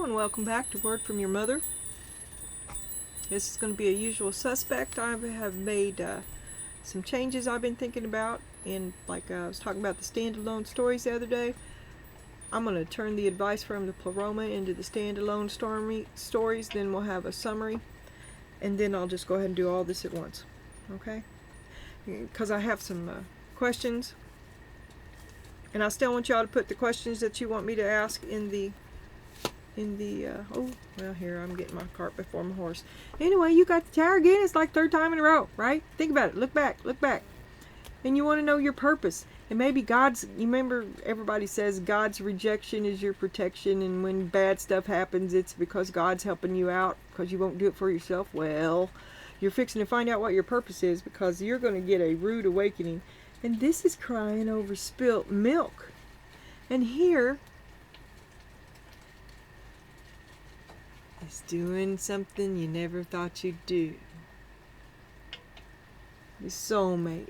and welcome back to Word from Your Mother. This is going to be a usual suspect. I have made some changes I've been thinking about, and like I was talking about the standalone stories the other day, I'm going to turn the advice from the pleroma into the standalone stories, then we'll have a summary, and then I'll just go ahead and do all this at once, okay? Because I have some questions, and I still want y'all to put the questions that you want me to ask in the oh, well, here, I'm getting my cart before my horse. Anyway, you got the tower again. It's like third time in a row, right? Think about it. Look back. And you want to know your purpose. And maybe you remember everybody says God's rejection is your protection, and when bad stuff happens, it's because God's helping you out because you won't do it for yourself. Well, you're fixing to find out what your purpose is, because you're going to get a rude awakening. And this is crying over spilt milk. And here is doing something you never thought you'd do. The soulmate.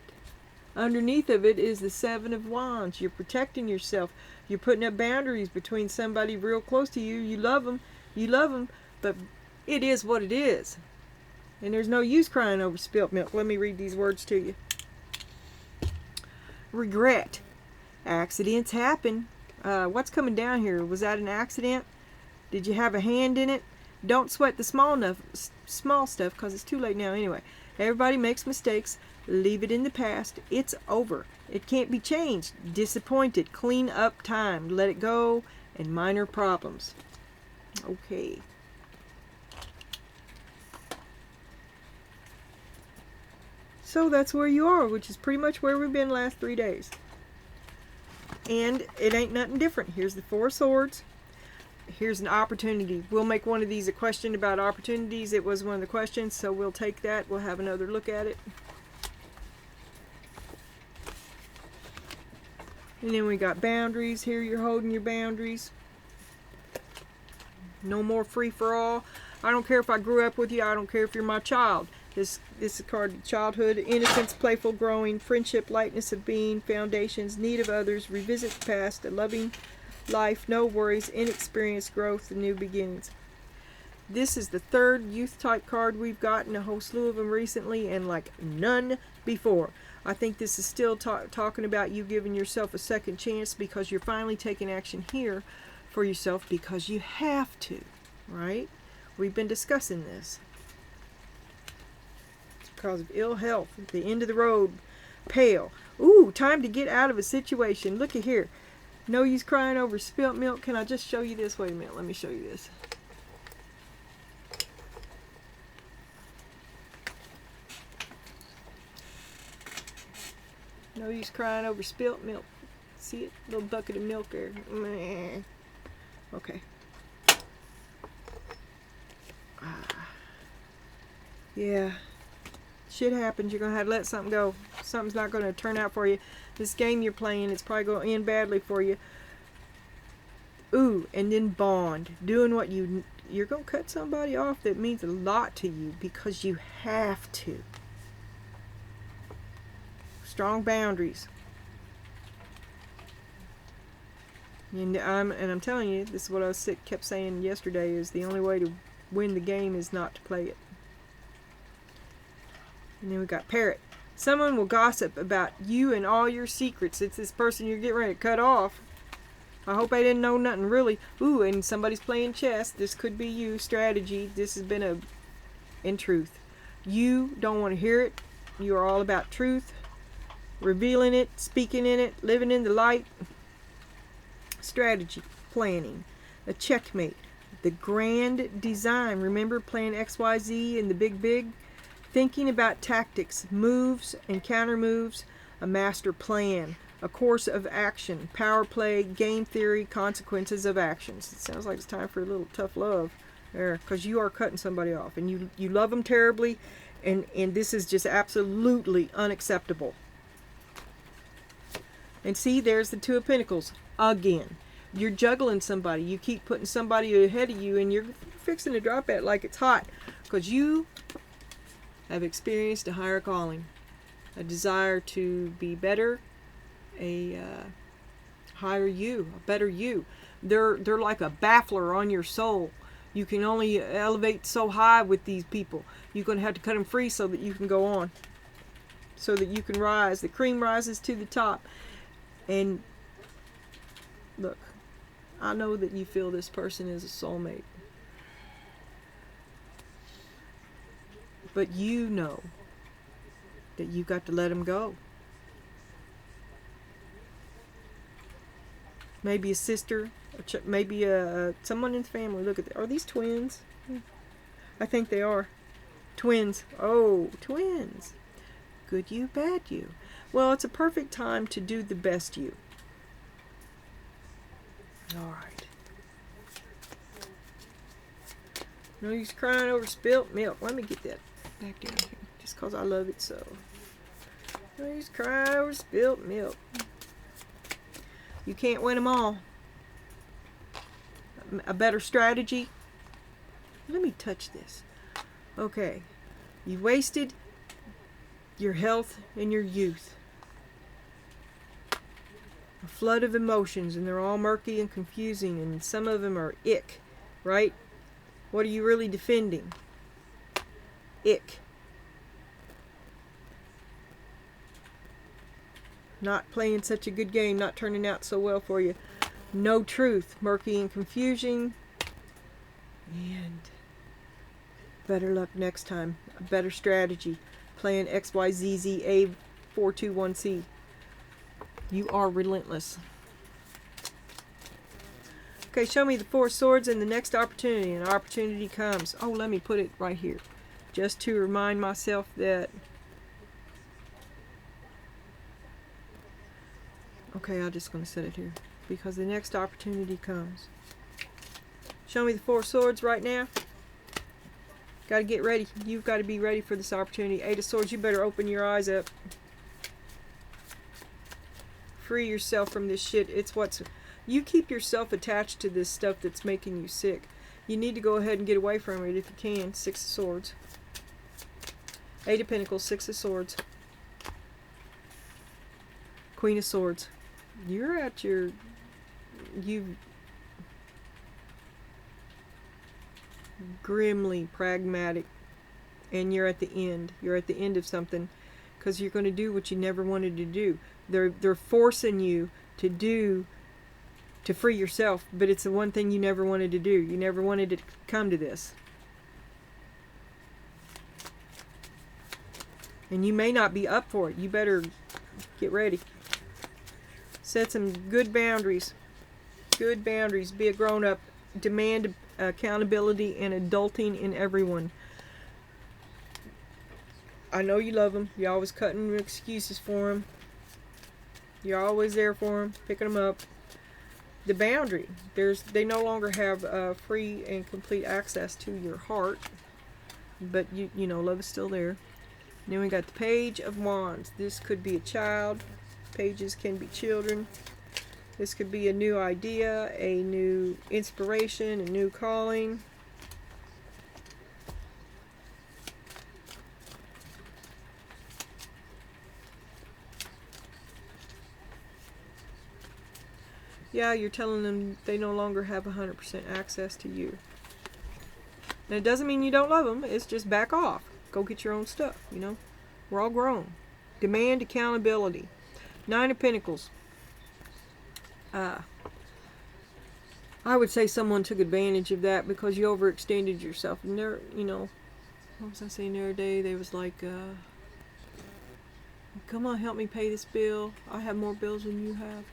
Underneath of it is the Seven of Wands. You're protecting yourself. You're putting up boundaries between somebody real close to you. You love them, but it is what it is. And there's no use crying over spilt milk. Let me read these words to you. Regret. Accidents happen. What's coming down here? Was that an accident? Did you have a hand in it? Don't sweat the small stuff, because it's too late now anyway. Everybody makes mistakes. Leave it in the past. It's over. It can't be changed. Disappointed. Clean up time. Let it go. And minor problems. Okay. So that's where you are, which is pretty much where we've been the last 3 days. And it ain't nothing different. Here's the Four of Swords. Here's an opportunity. We'll make one of these a question about opportunities. It was one of the questions, so we'll take that. We'll have another look at it. And then we got boundaries. Here you're holding your boundaries. No more free for all. I don't care if I grew up with you. I don't care if you're my child. This is a card of childhood, innocence, playful growing, friendship, lightness of being, foundations, need of others, revisit the past, a loving life, no worries, inexperience, growth, and new beginnings. This is the third youth type card we've gotten, a whole slew of them recently, and like none before. I think this is still talking about you giving yourself a second chance, because you're finally taking action here for yourself because you have to, right? We've been discussing this. It's because of ill health, at the end of the road, pale. Ooh, time to get out of a situation. Look at here. No use crying over spilt milk. Can I just show you this? Wait a minute. Let me show you this. No use crying over spilt milk. See it? Little bucket of milk there. Meh. Okay. Yeah. Shit happens. You're going to have to let something go. Something's not going to turn out for you. This game you're playing, it's probably going to end badly for you. Ooh, and then bond. Doing what you're going to cut somebody off that means a lot to you because you have to. Strong boundaries. And I'm telling you, this is what I kept saying yesterday, is the only way to win the game is not to play it. And then we got parrot. Someone will gossip about you and all your secrets. It's this person you're getting ready to cut off. I hope I didn't know nothing really. Ooh, and somebody's playing chess. This could be you. Strategy. This has been in truth. You don't want to hear it. You are all about truth. Revealing it. Speaking in it. Living in the light. Strategy. Planning. A checkmate. The grand design. Remember playing XYZ and the big? Thinking about tactics, moves and counter moves, a master plan, a course of action, power play, game theory, consequences of actions. It sounds like it's time for a little tough love there, because you are cutting somebody off, and you love them terribly, and this is just absolutely unacceptable. And see, there's the Two of Pentacles again. You're juggling somebody. You keep putting somebody ahead of you, and you're fixing to drop it like it's hot, because you have experienced a higher calling, a desire to be better, a higher you, a better you. They're like a baffler on your soul. You can only elevate so high with these people. You're going to have to cut them free so that you can go on. So that you can rise. The cream rises to the top. And look, I know that you feel this person is a soulmate. But you know that you got to let them go. Maybe a sister, maybe someone in the family. Look at are these twins? I think they are. Twins. Oh, twins. Good you, bad you. Well, it's a perfect time to do the best you. All right. No use crying over spilt milk. Let me get that back down here, just because I love it so. No use crying over spilt milk. You can't win them all. A better strategy. Let me touch this. Okay. You wasted your health and your youth. A flood of emotions, and they're all murky and confusing, and some of them are ick, right? What are you really defending? Ick. Not playing such a good game, not turning out so well for you. No truth, murky and confusing. And better luck next time. A better strategy. Playing XYZZA421C. You are relentless. Okay, show me the 4 swords and the next opportunity. And opportunity comes. Oh, let me put it right here. Just to remind myself that... Okay, I'm just going to set it here. Because the next opportunity comes. Show me the 4 swords right now. Got to get ready. You've got to be ready for this opportunity. 8 of swords, you better open your eyes up. Free yourself from this shit. It's what's... You keep yourself attached to this stuff that's making you sick. You need to go ahead and get away from it if you can. 6 of swords. 8 of pentacles, 6 of swords. Queen of swords. You're at your... You... Grimly pragmatic. And you're at the end. You're at the end of something. Because you're going to do what you never wanted to do. They're forcing you to do... to free yourself, but it's the one thing you never wanted to do. You never wanted to come to this. And you may not be up for it. You better get ready. Set some good boundaries. Good boundaries. Be a grown-up. Demand accountability and adulting in everyone. I know you love them. You're always cutting excuses for them. You're always there for them, picking them up. The boundary. They no longer have free and complete access to your heart, but you know love is still there. And then we got the Page of Wands. This could be a child. Pages can be children. This could be a new idea, a new inspiration, a new calling. Yeah, you're telling them they no longer have 100% access to you. And it doesn't mean you don't love them. It's just back off. Go get your own stuff, you know. We're all grown. Demand accountability. 9 of Pentacles. I would say someone took advantage of that because you overextended yourself. And they're, you know, what was I saying the other day? They was like, come on, help me pay this bill. I have more bills than you have.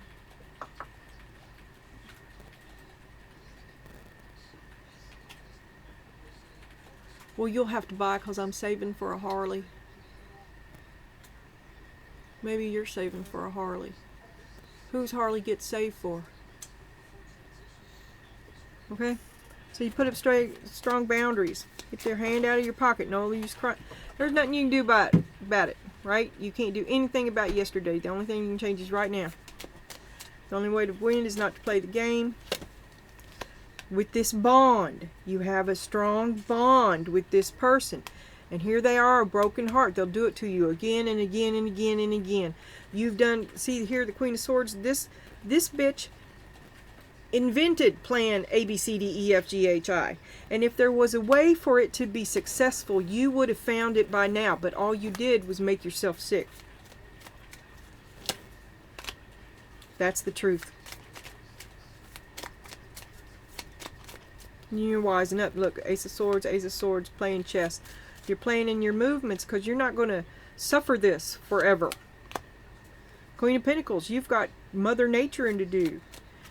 Well, you'll have to buy because I'm saving for a Harley. Maybe you're saving for a Harley. Whose Harley gets saved for? Okay? So you put up strong boundaries. Get your hand out of your pocket. No use crying. There's nothing you can do about it, right? You can't do anything about yesterday. The only thing you can change is right now. The only way to win is not to play the game. With this bond, you have a strong bond with this person. And here they are, a broken heart. They'll do it to you again and again and again and again. You've done, see here the Queen of Swords, this bitch invented plan A, B, C, D, E, F, G, H, I. And if there was a way for it to be successful, you would have found it by now. But all you did was make yourself sick. That's the truth. You're wising up. Look, Ace of Swords, playing chess. You're playing in your movements because you're not going to suffer this forever. Queen of Pentacles, you've got Mother Nature to do.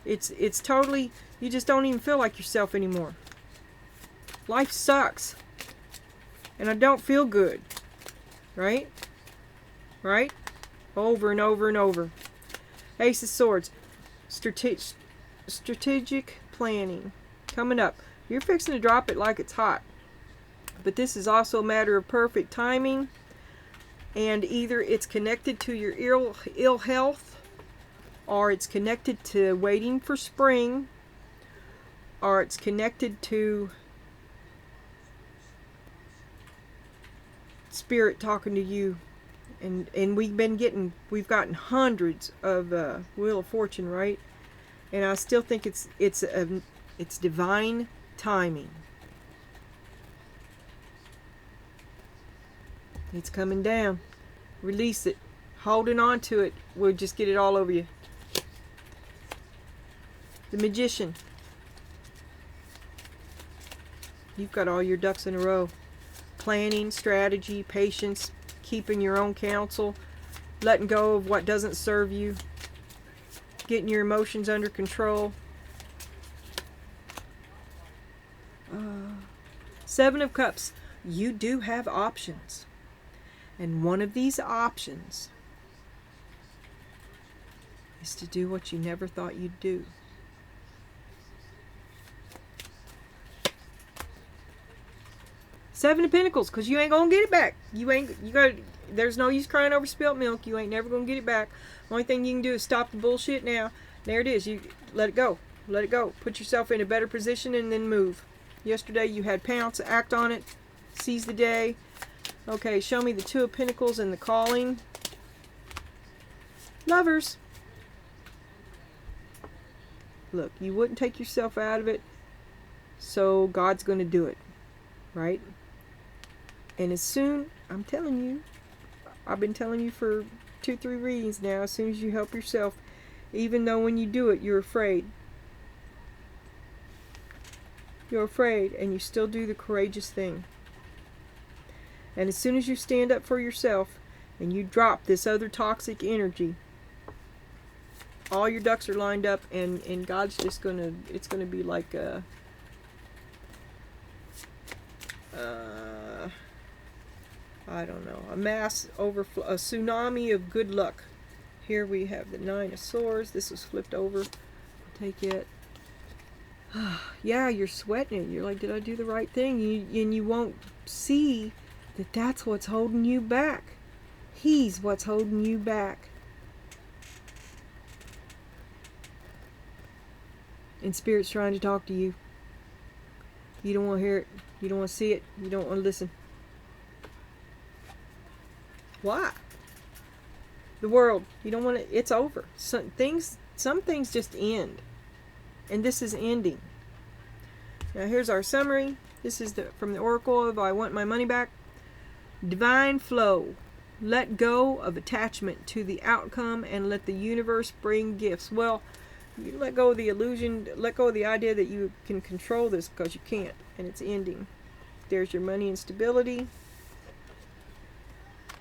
It's totally, you just don't even feel like yourself anymore. Life sucks. And I don't feel good. Right? Right? Over and over and over. Ace of Swords. Strategic planning. Coming up. You're fixing to drop it like it's hot. But this is also a matter of perfect timing. And either it's connected to your ill health, or it's connected to waiting for spring, or it's connected to Spirit talking to you. And we've gotten hundreds of Wheel of Fortune, right? And I still think it's divine timing. It's coming down. Release it. Holding on to it will just get it all over you. The Magician. You've got all your ducks in a row. Planning, strategy, patience, keeping your own counsel, letting go of what doesn't serve you, getting your emotions under control. Seven of Cups. You do have options. And one of these options is to do what you never thought you'd do. Seven of Pentacles, because you ain't gonna get it back. There's no use crying over spilt milk. You ain't never gonna get it back. Only thing you can do is stop the bullshit now. There it is. You let it go. Let it go. Put yourself in a better position and then move. Yesterday you had pounce, act on it, seize the day. Okay, show me the Two of Pentacles and the calling. Lovers. Look, you wouldn't take yourself out of it, so God's going to do it, right? And as soon, I'm telling you, I've been telling you for 2-3 readings now, as soon as you help yourself, even though when you do it, you're afraid. You're afraid, and you still do the courageous thing. And as soon as you stand up for yourself and you drop this other toxic energy, all your ducks are lined up, and God's just gonna, it's gonna be like a I don't know, a mass overflow, a tsunami of good luck. Here we have the Nine of Swords. This was flipped over. I'll take it. Yeah, you're sweating it. You're like, did I do the right thing? And you won't see that that's what's holding you back. He's what's holding you back. And Spirit's trying to talk to you. You don't want to hear it. You don't want to see it. You don't want to listen. Why? The world. You don't want to. It's over. Some things just end. And this is ending. Now here's our summary. This is from the Oracle of I Want My Money Back. Divine flow. Let go of attachment to the outcome and let the universe bring gifts. Well, you let go of the illusion, let go of the idea that you can control this, because you can't, and it's ending. There's your money and stability.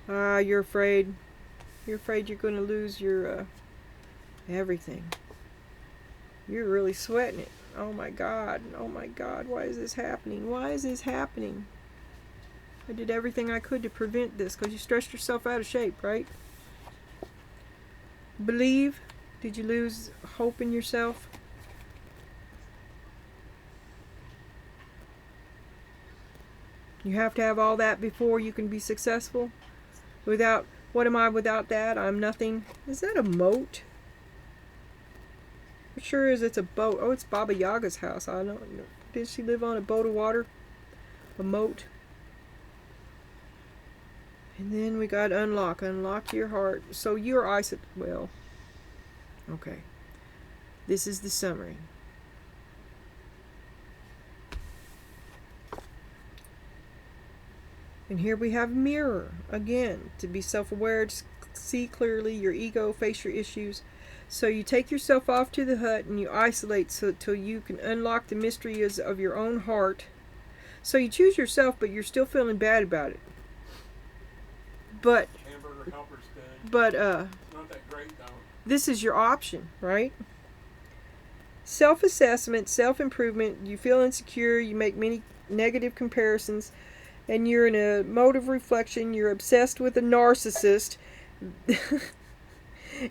You're afraid. You're afraid you're going to lose your everything. You're really sweating it. Oh my God. Oh my God. Why is this happening? Why is this happening? I did everything I could to prevent this, because you stressed yourself out of shape, right? Believe. Did you lose hope in yourself? You have to have all that before you can be successful. Without, what am I without that? I'm nothing. Is that a moat? It sure is. It's a boat. Oh, it's Baba Yaga's house. I don't know. Did she live on a boat of water? A moat. And then we got unlock. Unlock your heart. So you're well. Okay. This is the summary. And here we have mirror again, to be self-aware, to see clearly your ego, face your issues. So you take yourself off to the hut and you isolate till you can unlock the mysteries of your own heart. So you choose yourself, but you're still feeling bad about it. But it's not that great, though. This is your option, right? Self-assessment, self-improvement. You feel insecure. You make many negative comparisons, and you're in a mode of reflection. You're obsessed with a narcissist.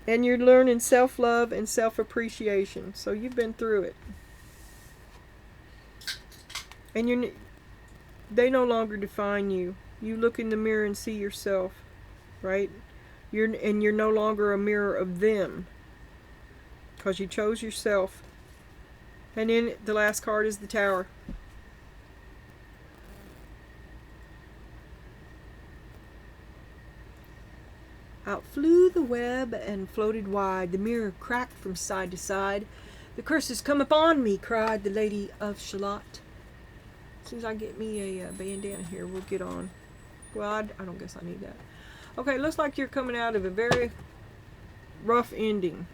And you're learning self-love and self-appreciation. So you've been through it. And they no longer define you. You look in the mirror and see yourself, right? You're no longer a mirror of them, because you chose yourself. And then the last card is the Tower. Out flew the web and floated wide. The mirror cracked from side to side. The curses come upon me, cried the Lady of Shalott. As soon as I get me a bandana here, we'll get on. Well, I don't guess I need that. Okay, looks like you're coming out of a very rough ending.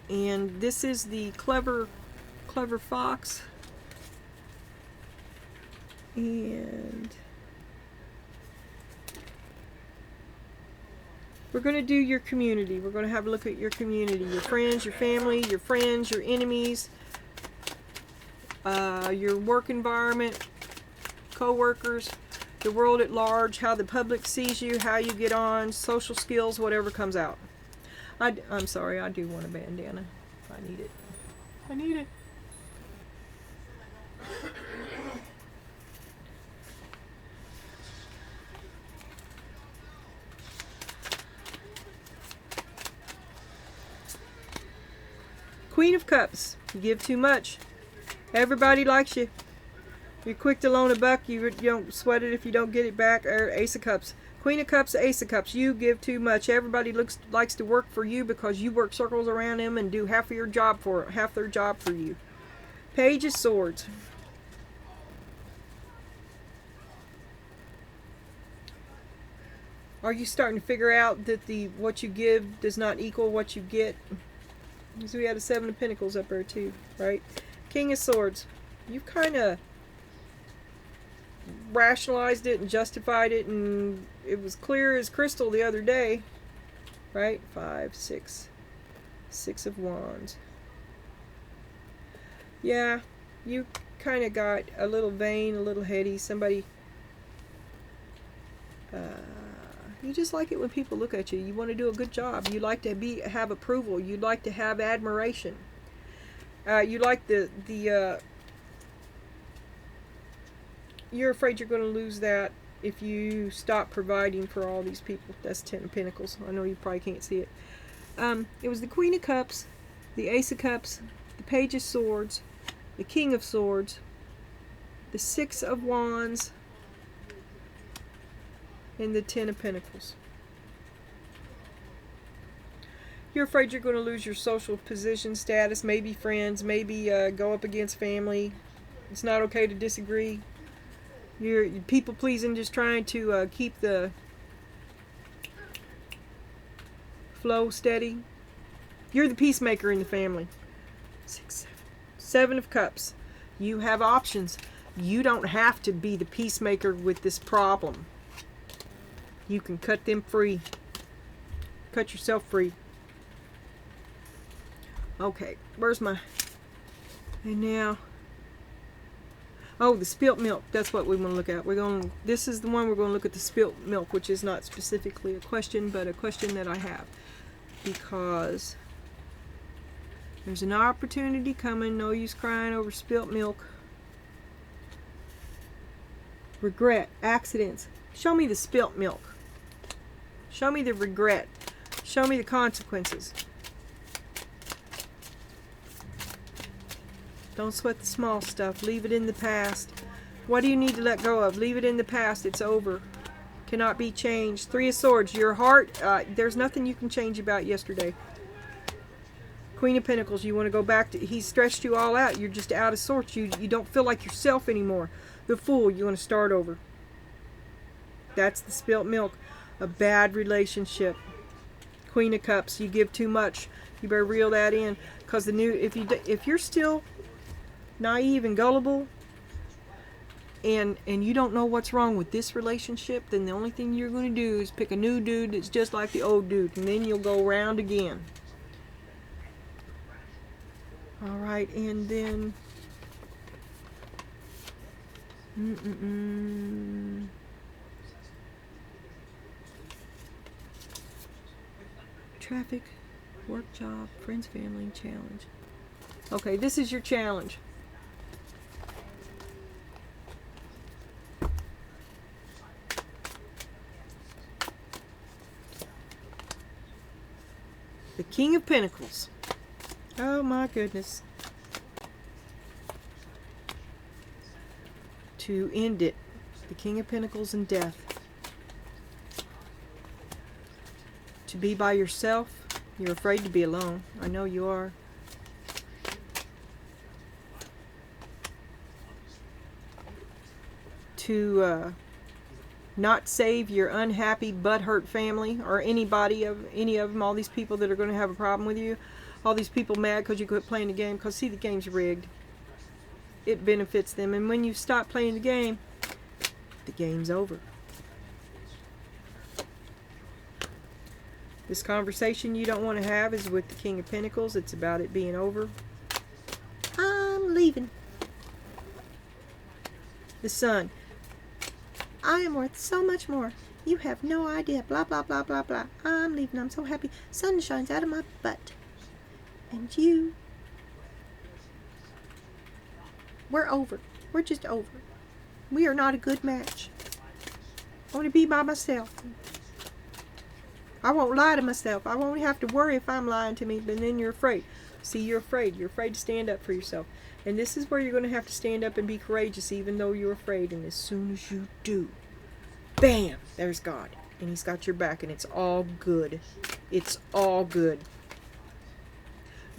And this is the clever fox. And we're going to do your community. We're going to have a look at your community. Your friends, your family, your friends, your enemies, your work environment, co-workers, the world at large, how the public sees you, how you get on, social skills, whatever comes out. I'm sorry, I do want a bandana. I need it. I need it. Queen of Cups. You give too much. Everybody likes you. You're quick to loan a buck. You don't sweat it if you don't get it back. Or Ace of Cups. Queen of Cups, Ace of Cups. You give too much. Everybody likes to work for you because you work circles around them and do half their job for you. Page of Swords. Are you starting to figure out that what you give does not equal what you get? Because we had a Seven of Pentacles up there too, right? King of Swords. You've kind of rationalized it and justified it, and it was clear as crystal the other day, right? 5, 6, 6 of Wands. Yeah, you kind of got a little vain, a little heady. Somebody, you just like it when people look at you. You want to do a good job. You like to have approval. You like to have admiration. You like you're afraid you're going to lose that if you stop providing for all these people. That's 10 of Pentacles. I know you probably can't see it. It was the Queen of Cups, the Ace of Cups, the Page of Swords, the King of Swords, the 6 of Wands, and the 10 of Pentacles. You're afraid you're going to lose your social position, status, maybe friends, maybe go up against family. It's not okay to disagree. You're people pleasing, just trying to keep the flow steady. You're the peacemaker in the family. 6, 7 of Cups. You have options. You don't have to be the peacemaker with this problem. You can cut them free. Cut yourself free. Okay, where's my... And now... Oh, the spilt milk. That's what we want to look at. This is the one we're going to look at, the spilt milk, which is not specifically a question, but a question that I have. Because there's an opportunity coming. No use crying over spilt milk. Regret. Accidents. Show me the spilt milk. Show me the regret. Show me the consequences. Don't sweat the small stuff. Leave it in the past. What do you need to let go of? Leave it in the past. It's over. Cannot be changed. 3 of Swords. Your heart, there's nothing you can change about yesterday. Queen of Pentacles, you want to go back to, he's stretched you all out. You're just out of sorts. You don't feel like yourself anymore. The Fool, you want to start over. That's the spilt milk. A bad relationship. Queen of Cups, you give too much. You better reel that in, because the new, if you're still naive and gullible, and you don't know what's wrong with this relationship, then the only thing you're going to do is pick a new dude that's just like the old dude, and then you'll go around again. All right, and then traffic, work, job, friends, family, challenge. Okay, this is your challenge. The King of Pentacles. Oh my goodness. To end it. The King of Pentacles and Death. To be by yourself. You're afraid to be alone. I know you are. To not save your unhappy, butthurt family, or any of them, all these people that are going to have a problem with you, all these people mad because you quit playing the game, because see, the game's rigged. It benefits them, and when you stop playing the game's over. This conversation you don't want to have is with the King of Pentacles. It's about it being over. I'm leaving. The Sun. I am worth so much more. You have no idea. Blah, blah, blah, blah, blah. I'm leaving. I'm so happy. Sun shines out of my butt. And you. We're over. We're just over. We are not a good match. I want to be by myself. I won't lie to myself. I won't have to worry if I'm lying to me, but then you're afraid. See, you're afraid. You're afraid to stand up for yourself. And this is where you're going to have to stand up and be courageous even though you're afraid. And as soon as you do, bam, there's God. And he's got your back, and it's all good. It's all good.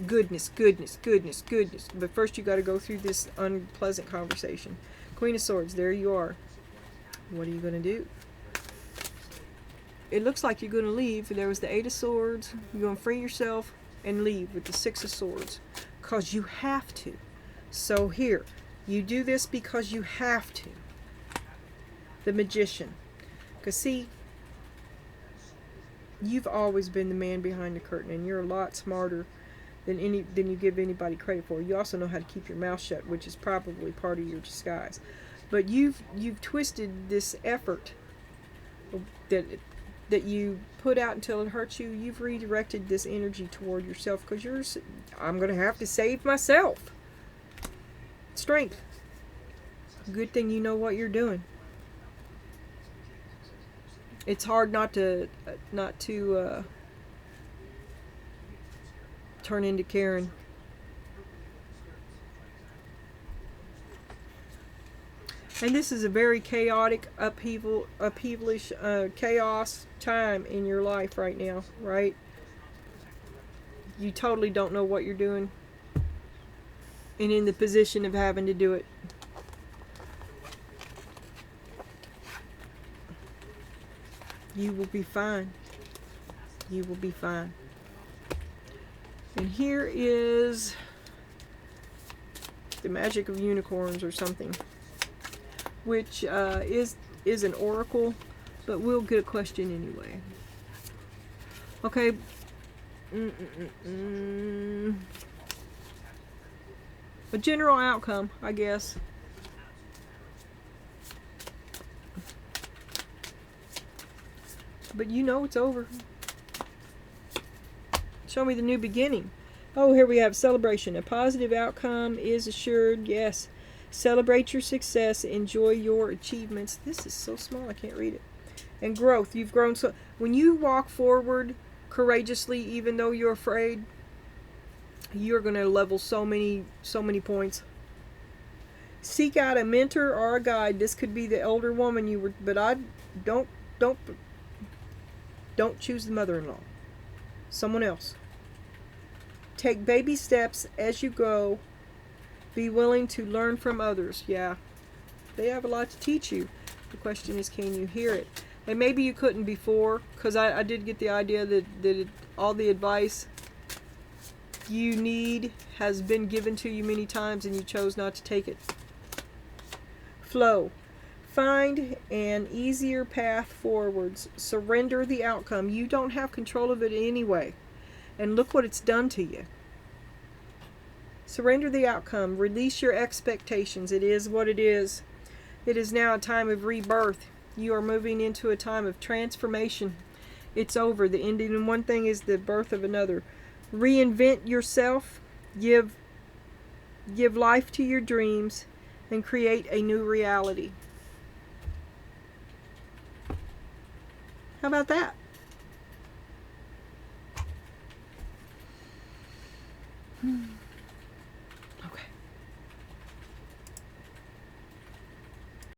Goodness, goodness, goodness, goodness. But first you got to go through this unpleasant conversation. Queen of Swords, there you are. What are you going to do? It looks like you're going to leave. There was the Eight of Swords. You're going to free yourself and leave with the Six of Swords. Because you have to. So here, you do this because you have to. The Magician. Because see, you've always been the man behind the curtain, and you're a lot smarter than you give anybody credit for. You also know how to keep your mouth shut, which is probably part of your disguise. But you've twisted this effort that you put out until it hurts you. You've redirected this energy toward yourself, because I'm going to have to save myself. Strength. Good thing you know what you're doing. It's hard not to turn into Karen. And this is a very chaotic, upheavalish, chaos time in your life right now, right? You totally don't know what you're doing, and in the position of having to do it. You will be fine. You will be fine. And here is the Magic of Unicorns or something, which is an oracle, but we'll get a question anyway. Okay. A general outcome, I guess. But you know it's over. Show me the new beginning. Oh, here we have celebration. A positive outcome is assured. Yes. Celebrate your success. Enjoy your achievements. This is so small I can't read it. And growth. You've grown so. When you walk forward courageously, even though you're afraid, you're going to level so many points. Seek out a mentor or a guide. This could be the elder woman you were, but I don't choose the mother-in-law. Someone else. Take baby steps as you go. Be willing to learn from others. Yeah, they have a lot to teach you. The question is, can you hear it? And maybe you couldn't before, because I did get the idea that all the advice you need has been given to you many times and you chose not to take it. Flow. Find an easier path forwards. Surrender the outcome. You don't have control of it anyway. And look what it's done to you. Surrender the outcome. Release your expectations. It is what it is. It is now a time of rebirth. You are moving into a time of transformation. It's over. The ending in one thing is the birth of another. Reinvent yourself. Give life to your dreams and create a new reality. How about that?